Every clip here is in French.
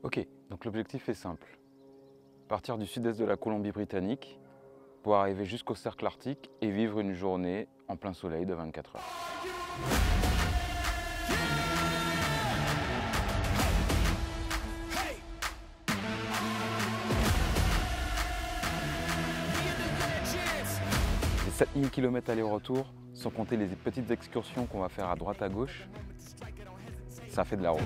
Ok, donc l'objectif est simple. Partir du sud-est de la Colombie-Britannique pour arriver jusqu'au cercle arctique et vivre une journée en plein soleil de 24 heures. Les 7000 km aller-retour, sans compter les petites excursions qu'on va faire à droite à gauche, ça fait de la route.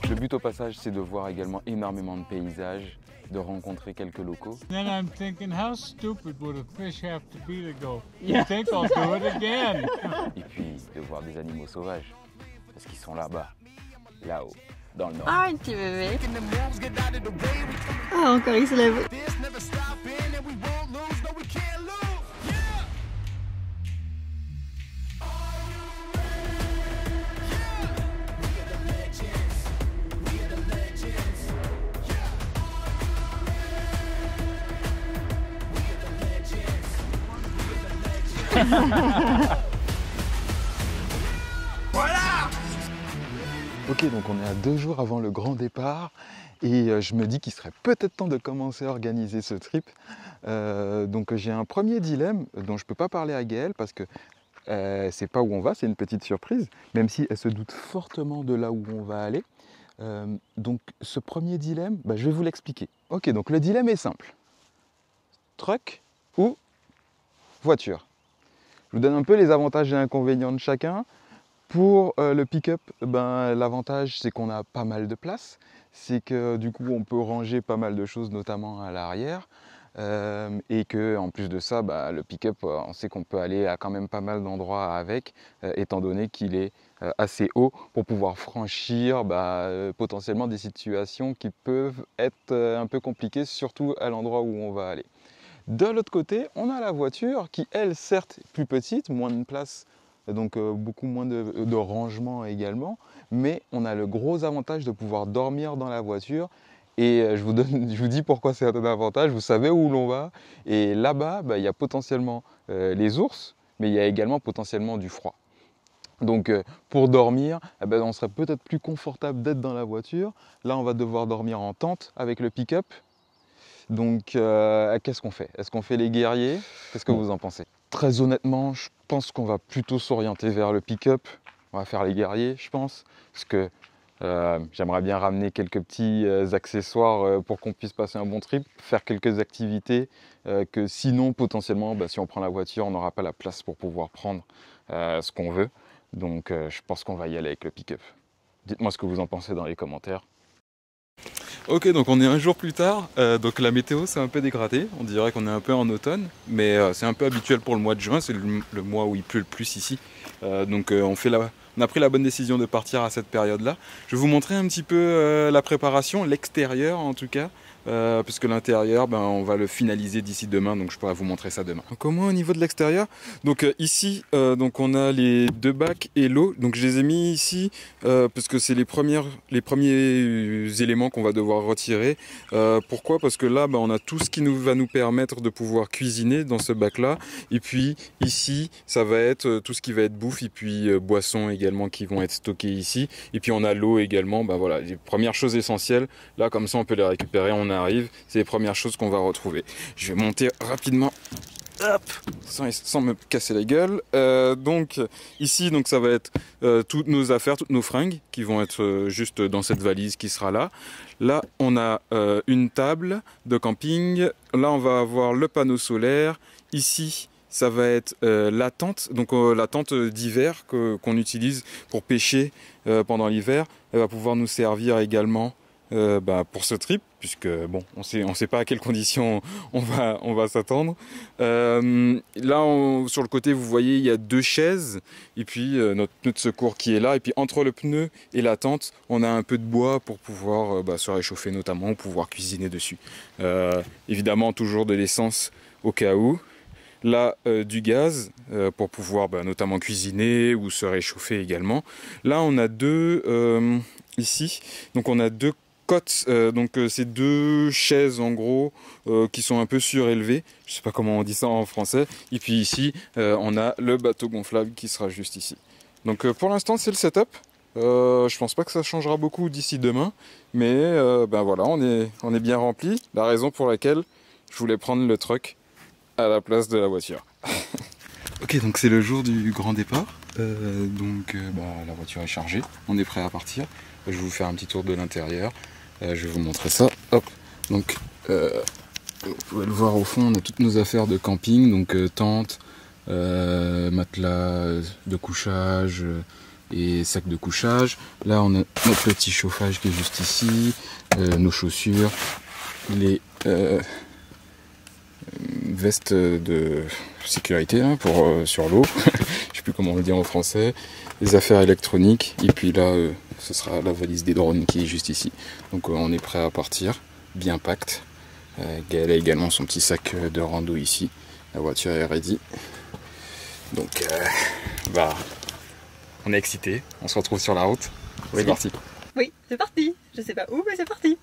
Le but au passage, c'est de voir également énormément de paysages, de rencontrer quelques locaux. Then I'm thinking, how stupid would a fish have to be to go? You think I'll do it again? Et puis de voir des animaux sauvages, parce qu'ils sont là-bas, là-haut, dans le nord. Ah, un petit bébé. Ah, encore il se lève. Ok, donc on est à 2 jours avant le grand départ et je me dis qu'il serait peut-être temps de commencer à organiser ce trip. Donc j'ai un premier dilemme dont je ne peux pas parler à Gaëlle parce que c'est pas où on va, c'est une petite surprise, même si elle se doute fortement de là où on va aller. Donc ce premier dilemme, je vais vous l'expliquer. Ok, donc le dilemme est simple. Truck ou voiture? Je vous donne un peu les avantages et inconvénients de chacun. Pour le pick-up, l'avantage c'est qu'on a pas mal de place, c'est que du coup on peut ranger pas mal de choses notamment à l'arrière et que en plus de ça, le pick-up on sait qu'on peut aller à quand même pas mal d'endroits avec étant donné qu'il est assez haut pour pouvoir franchir potentiellement des situations qui peuvent être un peu compliquées, surtout à l'endroit où on va aller. De l'autre côté, on a la voiture qui elle certes est plus petite, moins de place, donc beaucoup moins de rangement également, mais on a le gros avantage de pouvoir dormir dans la voiture et je vous dis pourquoi c'est un avantage, vous savez où l'on va et là-bas il y a potentiellement les ours, mais il y a également potentiellement du froid. Donc pour dormir, on serait peut-être plus confortable d'être dans la voiture. Là on va devoir dormir en tente avec le pick-up. Donc qu'est-ce qu'on fait? Est-ce qu'on fait les guerriers? Qu'est-ce que vous en pensez? Très honnêtement, je pense qu'on va plutôt s'orienter vers le pick-up. On va faire les guerriers, je pense. Parce que j'aimerais bien ramener quelques petits accessoires pour qu'on puisse passer un bon trip. Faire quelques activités que sinon, potentiellement, si on prend la voiture, on n'aura pas la place pour pouvoir prendre ce qu'on veut. Donc je pense qu'on va y aller avec le pick-up. Dites-moi ce que vous en pensez dans les commentaires. Ok, donc on est un jour plus tard, donc la météo s'est un peu dégradée, on dirait qu'on est un peu en automne, mais c'est un peu habituel pour le mois de juin, c'est le mois où il pleut le plus ici. Donc on a pris la bonne décision de partir à cette période-là. Je vais vous montrer un petit peu la préparation, l'extérieur en tout cas, puisque l'intérieur, on va le finaliser d'ici demain, donc je pourrai vous montrer ça demain. Donc au moins au niveau de l'extérieur, donc ici, donc on a les 2 bacs et l'eau, donc je les ai mis ici parce que c'est les premiers éléments qu'on va devoir retirer. Pourquoi? Parce que là, on a tout ce qui va nous permettre de pouvoir cuisiner dans ce bac-là, et puis ici, ça va être tout ce qui va être bouffe, et puis boissons également qui vont être stockées ici, et puis on a l'eau également. Voilà, les premières choses essentielles. Là, comme ça, on peut les récupérer. On arrive, c'est les premières choses qu'on va retrouver. Je vais monter rapidement, hop, sans me casser la gueule. Donc ici, ça va être toutes nos affaires, toutes nos fringues qui vont être juste dans cette valise qui sera là. Là, on a une table de camping. Là, on va avoir le panneau solaire. Ici, ça va être la tente, donc la tente d'hiver qu'on utilise pour pêcher pendant l'hiver. Elle va pouvoir nous servir également pour ce trip, puisque on sait pas à quelles conditions on va s'attendre. Là, sur le côté, vous voyez, il y a 2 chaises, et puis notre pneu de secours qui est là, et puis entre le pneu et la tente, on a un peu de bois pour pouvoir se réchauffer notamment, ou pouvoir cuisiner dessus. Évidemment, toujours de l'essence au cas où. Là, du gaz pour pouvoir notamment cuisiner ou se réchauffer également. Là, on a ici, donc on a 2 cotes, c'est 2 chaises en gros qui sont un peu surélevées, je sais pas comment on dit ça en français, et puis ici on a le bateau gonflable qui sera juste ici. Donc pour l'instant c'est le setup. Je pense pas que ça changera beaucoup d'ici demain, mais ben voilà, on est bien rempli. La raison pour laquelle je voulais prendre le truck à la place de la voiture. Ok, donc c'est le jour du grand départ. La voiture est chargée, on est prêt à partir. Je vais vous faire un petit tour de l'intérieur. Je vais vous montrer ça. Hop. Donc, vous pouvez le voir au fond, on a toutes nos affaires de camping, donc tente, matelas de couchage et sacs de couchage. Là, on a notre petit chauffage qui est juste ici, nos chaussures, les vestes de sécurité hein, pour sur l'eau, je sais plus comment on le dit en français, les affaires électroniques, et puis là, ce sera la valise des drones qui est juste ici. Donc on est prêt à partir, bien pacte. Gaël a également son petit sac de rando ici. La voiture est ready. Donc, on est excité. On se retrouve sur la route. C'est parti. Oui, c'est parti. Je sais pas où, mais c'est parti.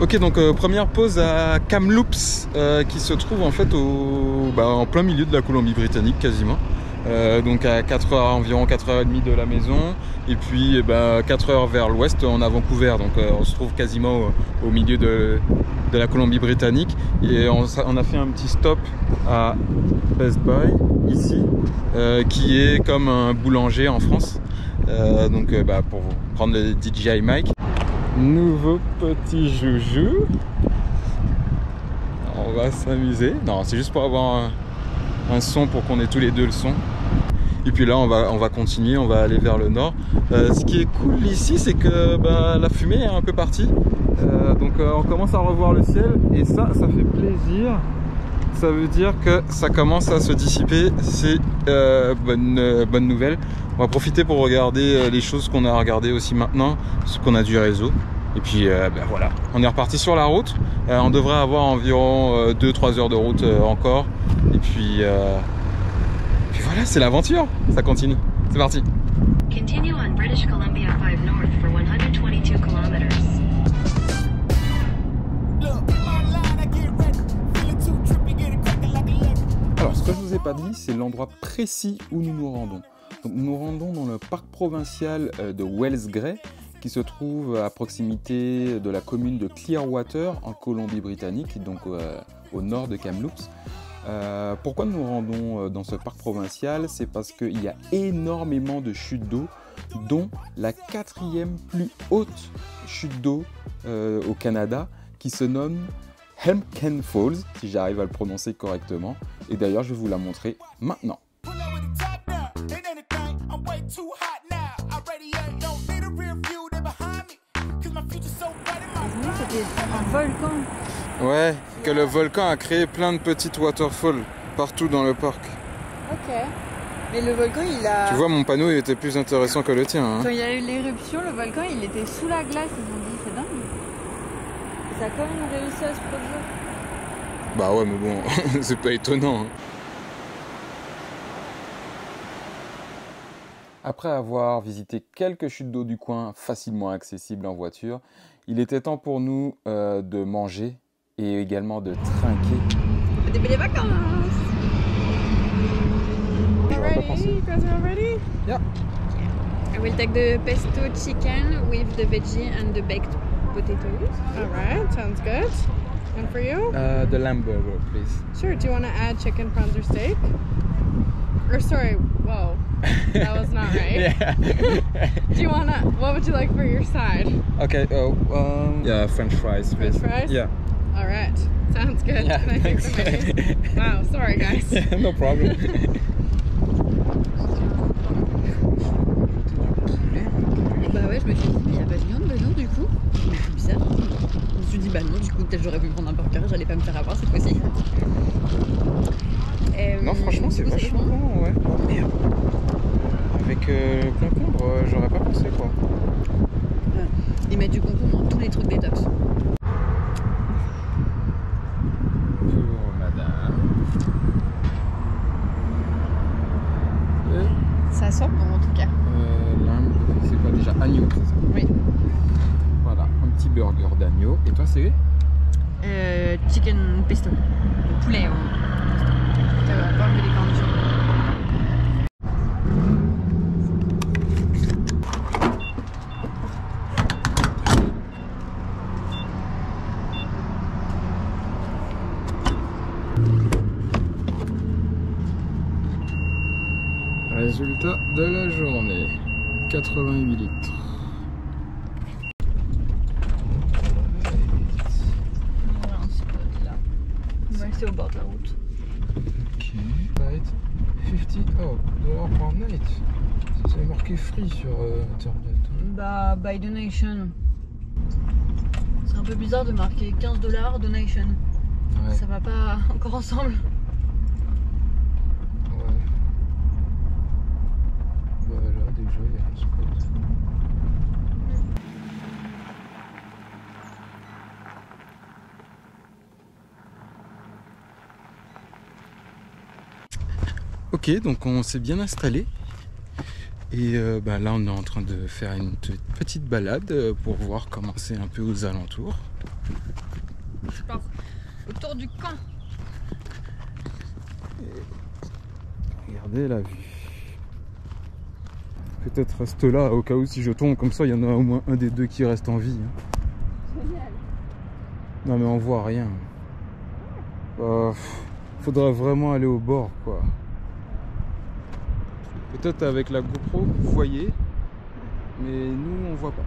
Ok, donc première pause à Kamloops qui se trouve en fait en plein milieu de la Colombie-Britannique quasiment. Donc à 4 heures, environ 4h30 de la maison, et puis 4 heures vers l'ouest on a Vancouver, donc on se trouve quasiment au milieu de la Colombie-Britannique. Et on a fait un petit stop à Best Buy ici, qui est comme un boulanger en France, pour prendre le DJI Mic. Nouveau petit joujou. On va s'amuser. Non, c'est juste pour avoir un son, pour qu'on ait tous les deux le son. Et puis là, on va continuer, on va aller vers le nord. Ce qui est cool ici, c'est que la fumée est un peu partie. On commence à revoir le ciel, et ça fait plaisir. Ça veut dire que ça commence à se dissiper. C'est bonne nouvelle. On va profiter pour regarder les choses qu'on a regardées aussi maintenant, ce qu'on a du réseau. Et puis voilà, on est reparti sur la route. On devrait avoir environ 2-3 heures de route encore. Et puis voilà, c'est l'aventure. Ça continue. C'est parti. Continue on British Columbia 5 North for 122 kilometers. Alors, ce que je vous ai pas dit, c'est l'endroit précis où nous nous rendons. Donc, nous nous rendons dans le parc provincial de Wells Grey, qui se trouve à proximité de la commune de Clearwater en Colombie-Britannique, donc au nord de Kamloops. Pourquoi nous nous rendons dans ce parc provincial? C'est parce qu'il y a énormément de chutes d'eau, dont la 4e plus haute chute d'eau au Canada, qui se nomme Helmken Falls, si j'arrive à le prononcer correctement. Et d'ailleurs, je vais vous la montrer maintenant. C'était un volcan. Ouais, que le volcan a créé plein de petites waterfalls partout dans le parc. Ok. Mais le volcan, il a... Tu vois, mon panneau il était plus intéressant que le tien. Hein. Quand il y a eu l'éruption, le volcan, il était sous la glace. Ils ont dit, c'est dingue. Et ça a quand même réussi à se produire. Bah ouais, mais bon, c'est pas étonnant. Hein. Après avoir visité quelques chutes d'eau du coin facilement accessibles en voiture, il était temps pour nous de manger et également de trinquer. Des belles vacances. Ready? You guys are all ready? Yeah. I will take the pesto chicken with the veggie and the baked potatoes. All right, sounds good. And for you? The lamb burger, please. Sure. Do you want to add chicken, prawns, or steak? Or sorry, whoa, that was not right. Yeah. Do you want to? What would you like for your side? Okay. Yeah, French fries, please. French fries? Yeah. All right, sounds good. Yeah, Can I take thanks. the menu? Wow, sorry guys. Yeah, no problem. Bah ouais, je me suis dit, mais il n'y a pas de viande dedans du coup. C'est bizarre. avec concombre, j'aurais pas pensé quoi. Ils mettent du concombre dans tous les trucs détox. Pour madame. Ça sent bon en tout cas. L'Inde, c'est quoi déjà? Agneau, c'est ça? Oui. Voilà, un petit burger d'agneau. Et toi, c'est? Chicken pesto. Le poulet. Ça va pas enlever les cornichons. Résultat de la journée, 88 litres. Voilà un spot là. On va rester au bord de la route. Ok. Night, 50 $ par night. C'est marqué free sur internet. Bah, by donation. C'est un peu bizarre de marquer 15 $ donation. Ouais. Ça va pas encore ensemble. Ouais. Voilà, déjà il y a un spot. Ok, donc on s'est bien installé. Et bah là on est en train de faire une petite balade pour voir comment c'est un peu aux alentours. Je pars autour du camp. Regardez la vue. Peut-être reste là au cas où si je tombe, comme ça il y en a au moins un des deux qui reste en vie. Génial. Non mais on voit rien. Faudrait vraiment aller au bord quoi. Peut-être avec la GoPro vous voyez, mais nous on voit pas.